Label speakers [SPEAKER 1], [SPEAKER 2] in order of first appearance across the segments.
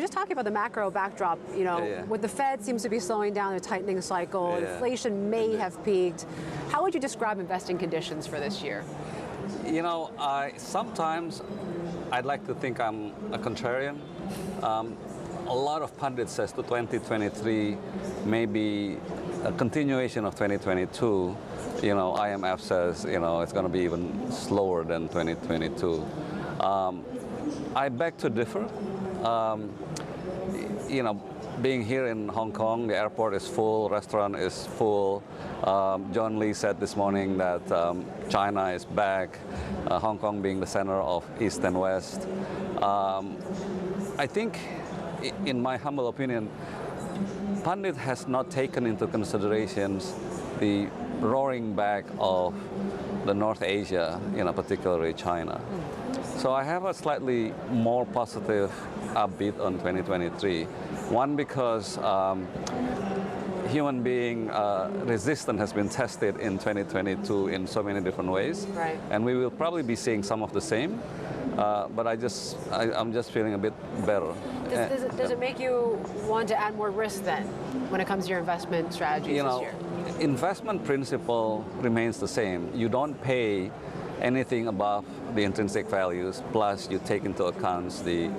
[SPEAKER 1] just talking about the macro backdrop. With the Fed seems to be slowing down, a tightening cycle, inflation may have peaked. How would you describe investing conditions for this year?
[SPEAKER 2] Sometimes I'd like to think I'm a contrarian. A lot of pundits says to 2023 may be a continuation of 2022. IMF says, it's going to be even slower than 2022. I beg to differ. Being here in Hong Kong, the airport is full, restaurant is full. John Lee said this morning that China is back, Hong Kong being the center of East and West. I think, in my humble opinion, pundit has not taken into considerations the roaring back of the North Asia, particularly China. So I have a slightly more positive upbeat on 2023. One, because human being resistance has been tested in 2022 in so many different ways.
[SPEAKER 1] Right.
[SPEAKER 2] And we will probably be seeing some of the same. But I'm just feeling a bit better.
[SPEAKER 1] Does it make you want to add more risk then when it comes to your investment strategies this year?
[SPEAKER 2] Investment principle remains the same. You don't pay anything above the intrinsic values, plus you take into account the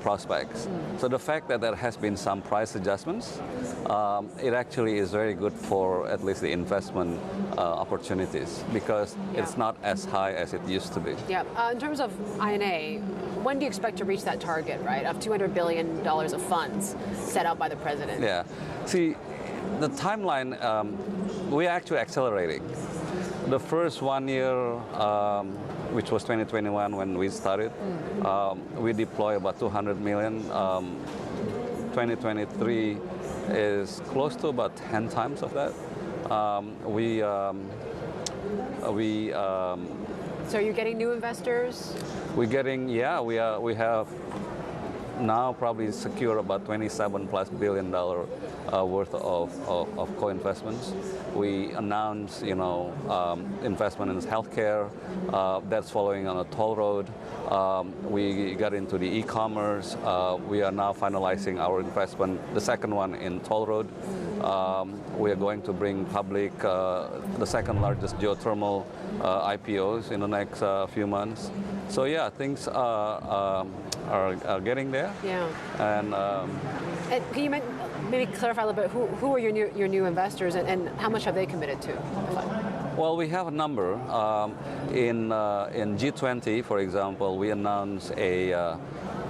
[SPEAKER 2] prospects. So the fact that there has been some price adjustments, it actually is very good for at least the investment opportunities, because it's not as high as it used to be.
[SPEAKER 1] Yeah. In terms of INA, when do you expect to reach that target, right, of $200 billion of funds set out by the president?
[SPEAKER 2] Yeah. See, the timeline, we're actually accelerating. The first 1 year, which was 2021 when we started, we deploy about 200 million. 2023 is close to about 10 times of that.
[SPEAKER 1] So you're getting new investors?
[SPEAKER 2] We're getting, we have now probably secure about $27+ billion worth of co-investments. We announced, investment in healthcare. That's following on a toll road. We got into the e-commerce. We are now finalizing our investment, the second one in toll road. We are going to bring public the second largest geothermal IPOs in the next few months. So yeah, things are getting there.
[SPEAKER 1] Yeah.
[SPEAKER 2] And
[SPEAKER 1] can you maybe clarify a little bit who are your new investors and how much have they committed to the fund?
[SPEAKER 2] Well, we have a number. In G20, for example, we announced a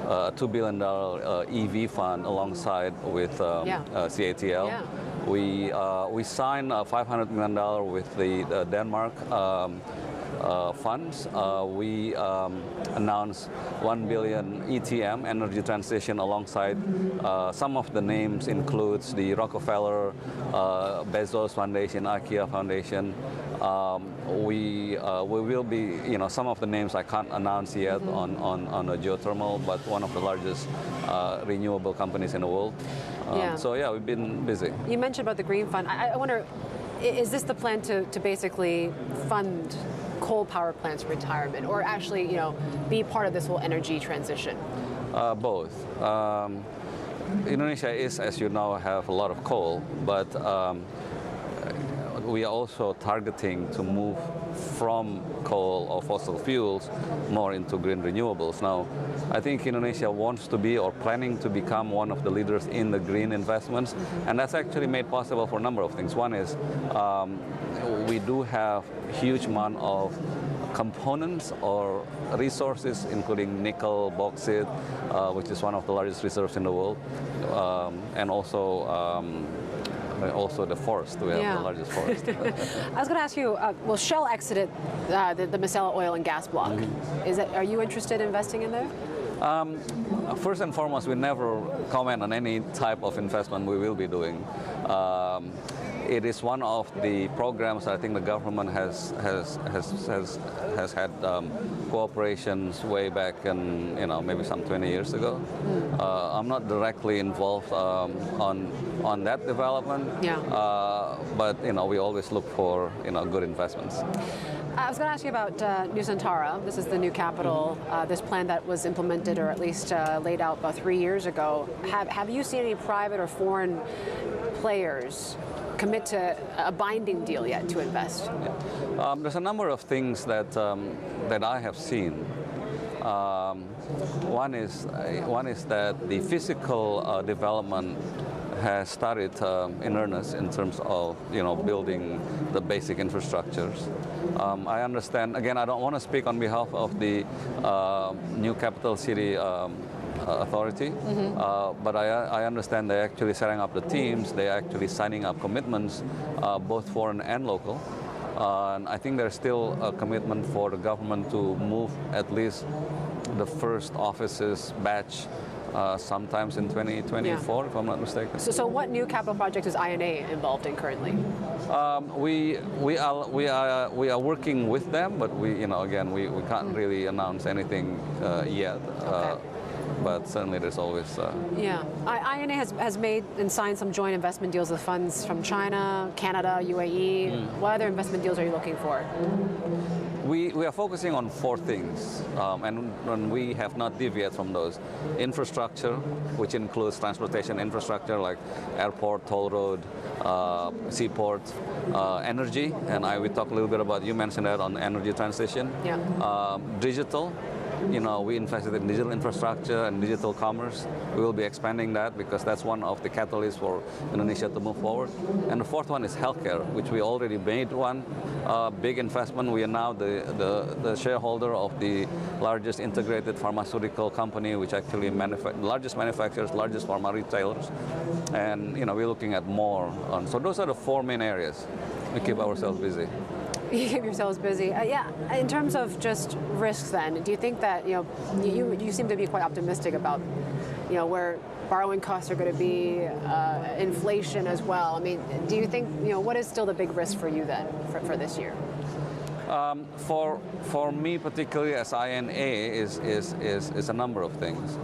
[SPEAKER 2] $2 billion EV fund alongside with CATL. Yeah. We signed $500 million with the Denmark funds. We announced 1 billion ETM, energy transition, alongside some of the names includes the Rockefeller, Bezos Foundation, IKEA Foundation. We will be, some of the names I can't announce yet on a geothermal, but one of the largest renewable companies in the world. So yeah, we've been busy.
[SPEAKER 1] You mentioned about the Green Fund. I wonder, is this the plan to basically fund coal power plants retirement, or actually, be part of this whole energy transition?
[SPEAKER 2] Both. Indonesia is, as you know, have a lot of coal, but we are also targeting to move from coal or fossil fuels more into green renewables. Now, I think Indonesia wants to be or planning to become one of the leaders in the green investments, and that's actually made possible for a number of things. One is we do have a huge amount of components or resources, including nickel, bauxite, which is one of the largest reserves in the world, and also the forest. We have the largest forest.
[SPEAKER 1] I was going to ask you, well, Shell exited the Masela oil and gas block. Are you interested in investing in there?
[SPEAKER 2] First and foremost, we never comment on any type of investment we will be doing. It is one of the programs I think the government has had cooperations way back in, maybe some 20 years ago. I'm not directly involved on that development, but we always look for good investments.
[SPEAKER 1] I was going to ask you about Nusantara. This is the new capital, this plan that was implemented or at least laid out about 3 years ago. Have you seen any private or foreign players commit to a binding deal yet to invest?
[SPEAKER 2] There's a number of things that I have seen. One is that the physical development has started in earnest in terms of building the basic infrastructures. I understand. Again, I don't want to speak on behalf of the new capital city authority, but I understand they're actually setting up the teams. They're actually signing up commitments, both foreign and local. And I think there's still a commitment for the government to move at least the first offices batch sometimes in 2024, if I'm not mistaken.
[SPEAKER 1] So what new capital project is INA involved in currently?
[SPEAKER 2] We are working with them, but we can't really announce anything yet.
[SPEAKER 1] Okay.
[SPEAKER 2] But certainly there's always...
[SPEAKER 1] INA has made and signed some joint investment deals with funds from China, Canada, UAE. What other investment deals are you looking for?
[SPEAKER 2] We are focusing on 4 things, and we have not deviated from those. Infrastructure, which includes transportation infrastructure like airport, toll road, seaport, energy, and we talk a little bit about, you mentioned that on energy transition. Digital. We invested in digital infrastructure and digital commerce. We will be expanding that because that's one of the catalysts for Indonesia to move forward. And the 4th one is healthcare, which we already made one big investment. We are now the shareholder of the largest integrated pharmaceutical company, which actually largest manufacturers, largest pharma retailers. And we're looking at more. So those are the 4 main areas. We keep ourselves busy.
[SPEAKER 1] You keep yourselves busy. In terms of just risks then, do you think that, you seem to be quite optimistic about, where borrowing costs are going to be, inflation as well. I mean, do you think, what is still the big risk for you then for this year?
[SPEAKER 2] For me particularly as INA is a number of things.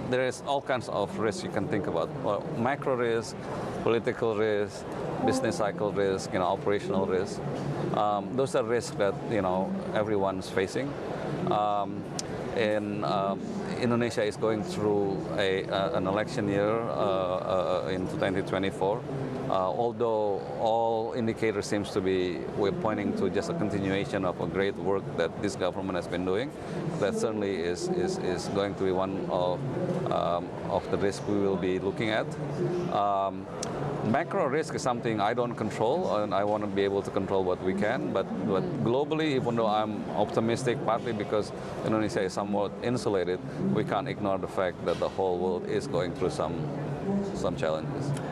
[SPEAKER 2] There is all kinds of risks you can think about. Well, macro risk, political risk, business cycle risk, operational risk. Those are risks that everyone's facing. Indonesia is going through an election year in 2024. Although all indicators seems to be, we're pointing to just a continuation of a great work that this government has been doing. That certainly is going to be one of the risks we will be looking at. Macro risk is something I don't control, and I want to be able to control what we can. But globally, even though I'm optimistic, partly because Indonesia is somewhat insulated, we can't ignore the fact that the whole world is going through some challenges.